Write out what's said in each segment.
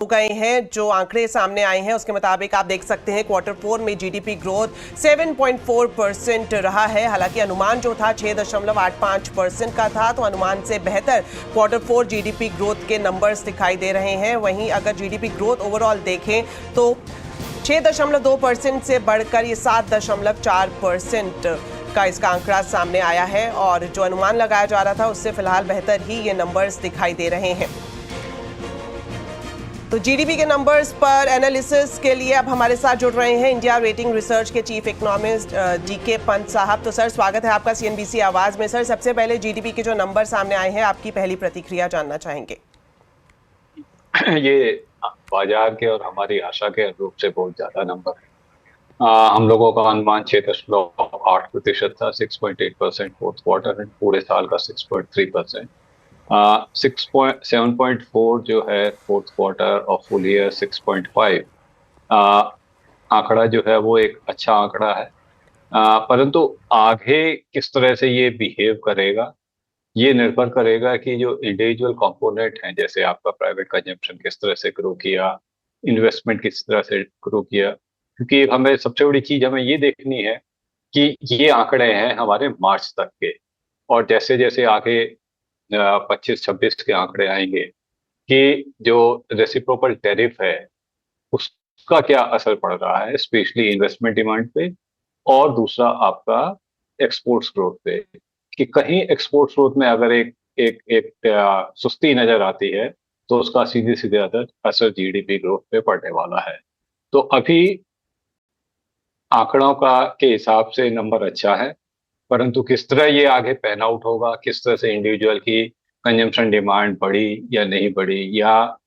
गए हैं। जो आंकड़े सामने आए हैं उसके मुताबिक आप देख सकते हैं क्वार्टर 4 में जीडीपी ग्रोथ 7.4% रहा है। हालांकि अनुमान जो था 6.85% का था, तो अनुमान से बेहतर क्वार्टर 4 जीडीपी ग्रोथ के नंबर्स दिखाई दे रहे हैं। वहीं अगर जीडीपी ग्रोथ ओवरऑल देखें तो 6.2% से बढ़कर ये 7.4% का इसका आंकड़ा सामने आया है, और जो अनुमान लगाया जा रहा था उससे फिलहाल बेहतर ही ये नंबर्स दिखाई दे रहे हैं। तो जीडीपी के नंबर्स पर एनालिसिस के लिए अब हमारे साथ जुड़ रहे हैं इंडिया रेटिंग रिसर्च के चीफ इकोनॉमिस्ट जीके पंत साहब। तो सर, स्वागत है आपका सीएनबीसी आवाज में। सर, सबसे पहले जीडीपी के जो नंबर सामने आए हैं, आपकी पहली प्रतिक्रिया जानना चाहेंगे। ये बाजार के और हमारी आशा के अनुरूप से बहुत ज्यादा नंबर है। हम लोगों का अनुमान 6.8% था, 6.8% फोर्थ क्वार्टर एंड पूरे साल का 6.3%। 7.4 जो है फोर्थ क्वार्टर और फुल ईयर 6.5 आंकड़ा जो है वो एक अच्छा आंकड़ा है। परंतु आगे किस तरह से ये बिहेव करेगा, ये निर्भर करेगा कि जो इंडिविजुअल कंपोनेंट हैं, जैसे आपका प्राइवेट कंजम्पशन किस तरह से ग्रो किया, इन्वेस्टमेंट किस तरह से ग्रो किया। क्योंकि हमें सबसे बड़ी चीज हमें ये देखनी है कि ये आंकड़े हैं हमारे मार्च तक के, और जैसे जैसे आगे 25-26 के आंकड़े आएंगे कि जो रेसिप्रोकल टैरिफ है उसका क्या असर पड़ रहा है, स्पेशली इन्वेस्टमेंट डिमांड पे, और दूसरा आपका एक्सपोर्ट्स ग्रोथ पे, कि कहीं एक्सपोर्ट्स ग्रोथ में अगर एक एक एक सुस्ती नजर आती है तो उसका सीधे सीधे असर जीडीपी ग्रोथ पे पड़ने वाला है। तो अभी आंकड़ों का के हिसाब से नंबर अच्छा है, परंतु किस तरह ये आगे पैन आउट होगा, किस तरह से इंडिविजुअल की कंजम्पशन डिमांड बढ़ी या नहीं बढ़ी, या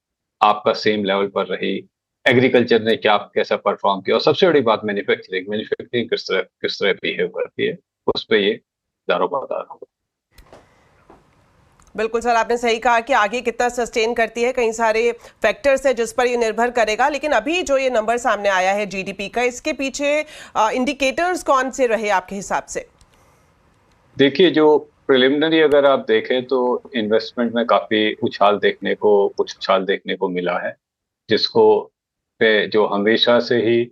आपका सेम लेवल पर रही, एग्रीकल्चर ने क्या कैसा परफॉर्म किया, और सबसे बड़ी बात मैन्युफैक्चरिंग किस तरह बिहेव करती है, उस पर ये दारोमदार होगा। बिल्कुल सर, आपने सही कहा कि आगे कितना सस्टेन करती है, कई सारे फैक्टर्स है जिस पर ये निर्भर करेगा। लेकिन अभी जो ये नंबर सामने आया है जीडीपी का, इसके पीछे इंडिकेटर्स कौन से रहे आपके हिसाब से? देखिए, जो प्रिलिमिनरी अगर आप देखें तो इन्वेस्टमेंट में काफी कुछ उछाल देखने को मिला है, जिसको पे जो हमेशा से ही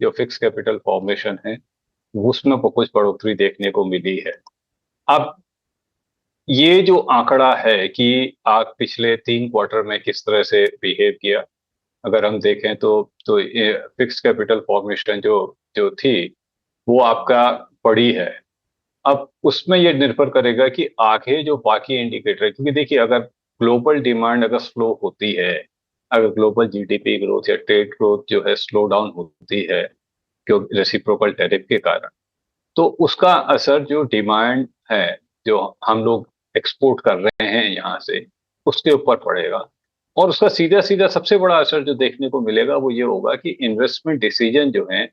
जो फिक्स कैपिटल फॉर्मेशन है उसमें कुछ बढ़ोतरी देखने को मिली है। अब ये जो आंकड़ा है कि आप पिछले 3 क्वार्टर में किस तरह से बिहेव किया, अगर हम देखें तो फिक्स कैपिटल फॉर्मेशन जो जो थी वो आपका बड़ी है। अब उसमें ये निर्भर करेगा कि आगे जो बाकी इंडिकेटर है, क्योंकि देखिए अगर ग्लोबल डिमांड अगर स्लो होती है, अगर ग्लोबल जीडीपी ग्रोथ या ट्रेड ग्रोथ जो है स्लो डाउन होती है क्योंकि रेसिप्रोकल टैरिफ के कारण, तो उसका असर जो डिमांड है, जो हम लोग एक्सपोर्ट कर रहे हैं यहाँ से, उसके ऊपर पड़ेगा। और उसका सीधा सीधा सबसे बड़ा असर जो देखने को मिलेगा वो ये होगा कि इन्वेस्टमेंट डिसीजन जो है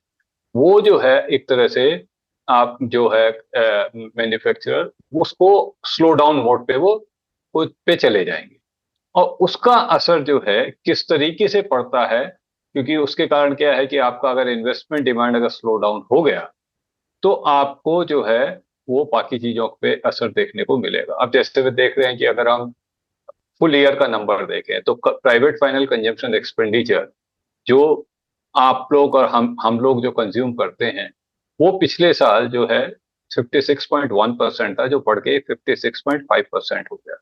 वो जो है एक तरह से आप जो है मैन्युफैक्चरर उसको स्लो डाउन मोड पे वो पे चले जाएंगे, और उसका असर जो है किस तरीके से पड़ता है, क्योंकि उसके कारण क्या है कि आपका अगर इन्वेस्टमेंट डिमांड अगर स्लो डाउन हो गया तो आपको जो है वो बाकी चीजों पे असर देखने को मिलेगा। अब जैसे वे देख रहे हैं कि अगर हम फुल ईयर का नंबर देखें तो प्राइवेट फाइनल कंजम्पशन एक्सपेंडिचर जो आप लोग और हम लोग जो कंज्यूम करते हैं, वो पिछले साल जो है 56.1% था, जो बढ़ के 56.5% हो गया।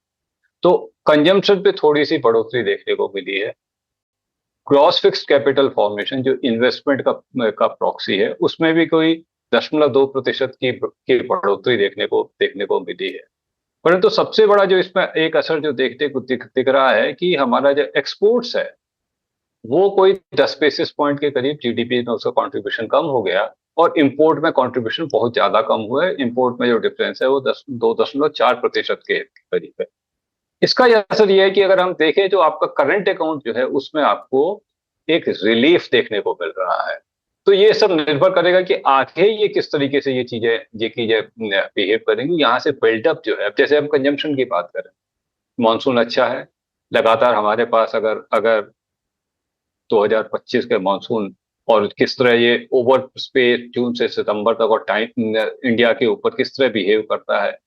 तो कंजम्पशन पे थोड़ी सी बढ़ोतरी देखने को मिली है। ग्रॉस फिक्स्ड कैपिटल फॉर्मेशन जो इन्वेस्टमेंट का प्रॉक्सी है, उसमें भी कोई 0.2% की बढ़ोतरी देखने को मिली है। परंतु सबसे बड़ा जो इसमें एक असर जो देखने को दिख रहा है कि हमारा जो एक्सपोर्ट्स है वो कोई 10 बेसिस पॉइंट के करीब जीडीपी में उसका कंट्रीब्यूशन कम हो गया, और इंपोर्ट में कंट्रीब्यूशन बहुत ज्यादा कम हुआ है। इंपोर्ट में जो डिफरेंस है वो 2.4% के करीब है। इसका यह असर यह है कि अगर हम देखें तो आपका करंट अकाउंट जो है उसमें आपको एक रिलीफ देखने को मिल रहा है। तो ये सब निर्भर करेगा कि आगे ये किस तरीके से ये चीजें बिहेव करेंगी। यहाँ से बिल्डअप जो है, अब जैसे हम कंजम्पशन की बात करें, मानसून अच्छा है, लगातार हमारे पास अगर अगर 2025 के मानसून और किस तरह ये ओवर स्पेस जून से सितंबर तक और टाइम इंडिया के ऊपर किस तरह बिहेव करता है,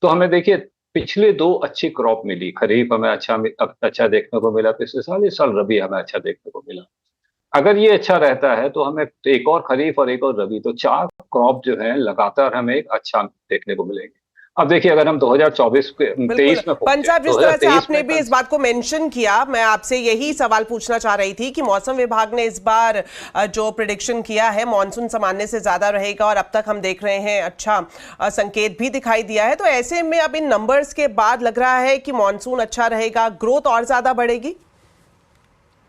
तो हमें देखिए पिछले 2 अच्छी क्रॉप मिली, खरीफ हमें अच्छा देखने को मिला पिछले साल, इस साल रबी हमें अच्छा देखने को मिला। अगर ये अच्छा रहता है तो हमें एक और खरीफ और एक और रबी, तो 4 क्रॉप जो है लगातार हमें एक अच्छा देखने को मिलेंगे। अब देखिए, अगर हम 2024 के बिल्कुल 23 में पंच पहुंचे, साहब, जिस तरह से 2023 आपने भी इस बात को मेंशन किया, मैं आपसे यही सवाल पूछना चाह रही थी कि मौसम विभाग ने इस बार जो प्रेडिक्शन किया है, मानसून सामान्य से ज्यादा रहेगा और अब तक हम देख रहे हैं अच्छा संकेत भी दिखाई दिया है, तो ऐसे में अब इन नंबर्स के बाद लग रहा है कि मानसून अच्छा रहेगा, ग्रोथ और ज्यादा बढ़ेगी?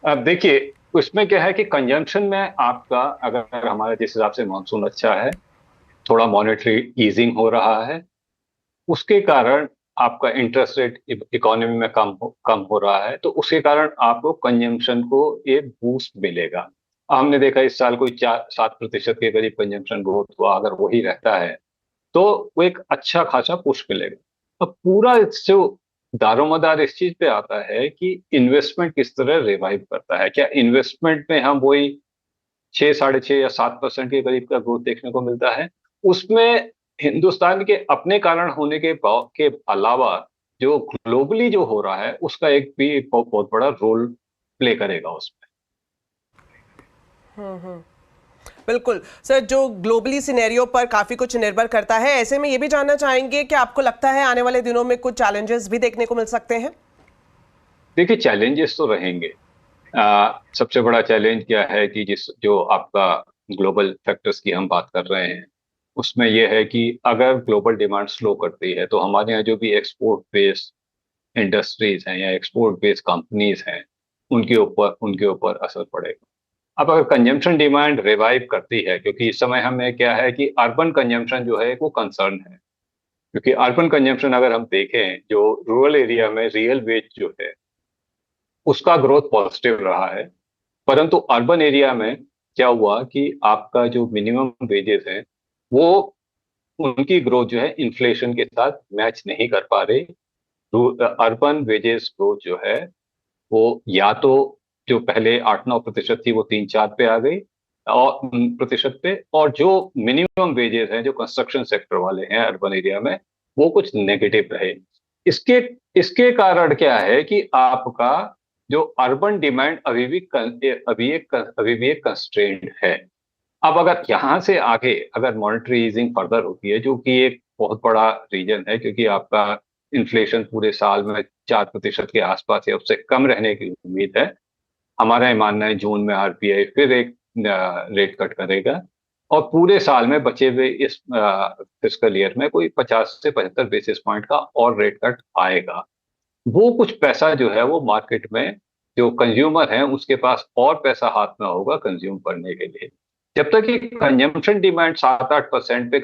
अब देखिए, उसमें क्या है कि कंजम्पशन में आपका, अगर हमारा जिस हिसाब से मानसून अच्छा है, थोड़ा मॉनेटरी ईजिंग हो रहा है, उसके कारण आपका इंटरेस्ट रेट इकोनॉमी में कम हो रहा है, तो उसके कारण आपको कंजम्पशन को एक बूस्ट मिलेगा। हमने देखा इस साल कोई 4-7% के करीब कंजम्पशन ग्रोथ हुआ, अगर वही रहता है तो वो एक अच्छा खासा पुश मिलेगा। अब पूरा जो दारोमदार इस चीज पे आता है कि इन्वेस्टमेंट किस तरह रिवाइव करता है। क्या इन्वेस्टमेंट में हम वही 6, 6.5 या 7% के करीब का ग्रोथ देखने को मिलता है? उसमें हिंदुस्तान के अपने कारण होने के अलावा जो ग्लोबली जो हो रहा है उसका एक भी बहुत बड़ा रोल प्ले करेगा उसमें। बिल्कुल सर, जो ग्लोबली सिनेरियो पर काफी कुछ निर्भर करता है, ऐसे में ये भी जानना चाहेंगे कि आपको लगता है आने वाले दिनों में कुछ चैलेंजेस भी देखने को मिल सकते हैं? देखिए, चैलेंजेस तो रहेंगे। सबसे बड़ा चैलेंज क्या है कि जो आपका ग्लोबल फैक्टर्स की हम बात कर रहे हैं, उसमें यह है कि अगर ग्लोबल डिमांड स्लो करती है तो हमारे यहाँ जो भी एक्सपोर्ट बेस्ड इंडस्ट्रीज हैं या एक्सपोर्ट बेस्ड कंपनीज हैं, उनके ऊपर असर पड़ेगा। अब अगर कंजम्पशन डिमांड रिवाइव करती है, क्योंकि इस समय हमें क्या है कि अर्बन कंजम्पशन जो है वो कंसर्न है, क्योंकि अर्बन कंजम्पशन अगर हम देखें, जो रूरल एरिया में रियल वेज जो है उसका ग्रोथ पॉजिटिव रहा है, परंतु अर्बन एरिया में क्या हुआ कि आपका जो मिनिमम वेजेस है वो, उनकी ग्रोथ जो है इन्फ्लेशन के साथ मैच नहीं कर पा रही। अर्बन वेजेस ग्रोथ जो है वो या तो जो पहले 8-9% थी वो 3-4 पे आ गई और प्रतिशत पे, और जो मिनिमम वेजेस हैं जो कंस्ट्रक्शन सेक्टर वाले हैं अर्बन एरिया में, वो कुछ नेगेटिव रहे। इसके इसके कारण क्या है कि आपका जो अर्बन डिमांड अभी भी एक कंस्ट्रेंट है। अब अगर यहाँ से आगे अगर मॉनेटरी ईजिंग फर्दर होती है, जो कि एक बहुत बड़ा रीजन है, क्योंकि आपका इन्फ्लेशन पूरे साल में 4% के आसपास या उससे कम रहने की उम्मीद है। हमारा ये मानना है जून में आरबीआई फिर एक रेट कट करेगा और पूरे साल में बचे हुए इस फिस्कल ईयर में कोई 50 से 75 बेसिस पॉइंट का और रेट कट आएगा। वो कुछ पैसा जो है वो मार्केट में, जो कंज्यूमर है उसके पास और पैसा हाथ में होगा कंज्यूम करने के लिए। जब तक ये कंजम्पशन डिमांड 7-8% पे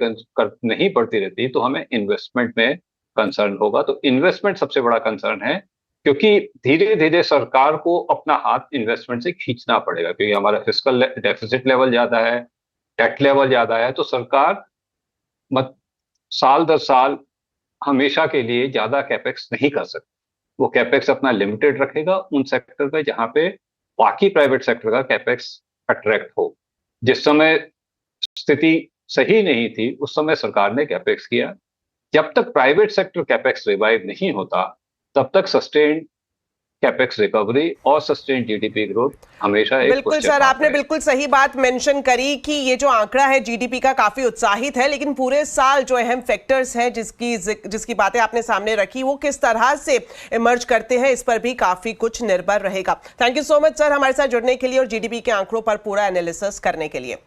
नहीं बढ़ती रहती तो हमें इन्वेस्टमेंट में कंसर्न होगा। तो इन्वेस्टमेंट सबसे बड़ा कंसर्न है, क्योंकि धीरे धीरे सरकार को अपना हाथ इन्वेस्टमेंट से खींचना पड़ेगा, क्योंकि हमारा फिस्कल डेफिसिट लेवल ज्यादा है, डेट लेवल ज्यादा है, तो सरकार मत साल दर साल हमेशा के लिए ज्यादा कैपेक्स नहीं कर सकती। वो कैपेक्स अपना लिमिटेड रखेगा उन सेक्टर पे जहां पे बाकी प्राइवेट सेक्टर का कैपेक्स अट्रैक्ट हो। जिस समय स्थिति सही नहीं थी उस समय सरकार ने कैपेक्स किया। जब तक प्राइवेट सेक्टर कैपेक्स रिवाइव नहीं होता तब तक सस्टेन्ड कैपेक्स रिकवरी और सस्टेन्ड जीडीपी ग्रोथ हमेशा एक बिल्कुल सर, आपने बिल्कुल सही बात मेंशन करी कि ये जो आंकड़ा है जीडीपी का काफी उत्साहित है, लेकिन पूरे साल जो अहम फैक्टर्स हैं जिसकी बातें आपने सामने रखी वो किस तरह से इमर्ज करते हैं, इस पर भी काफी कुछ निर्भर रहेगा। Thank you so much sir हमारे साथ जुड़ने के लिए और जीडीपी के आंकड़ों पर पूरा एनालिसिस करने के लिए।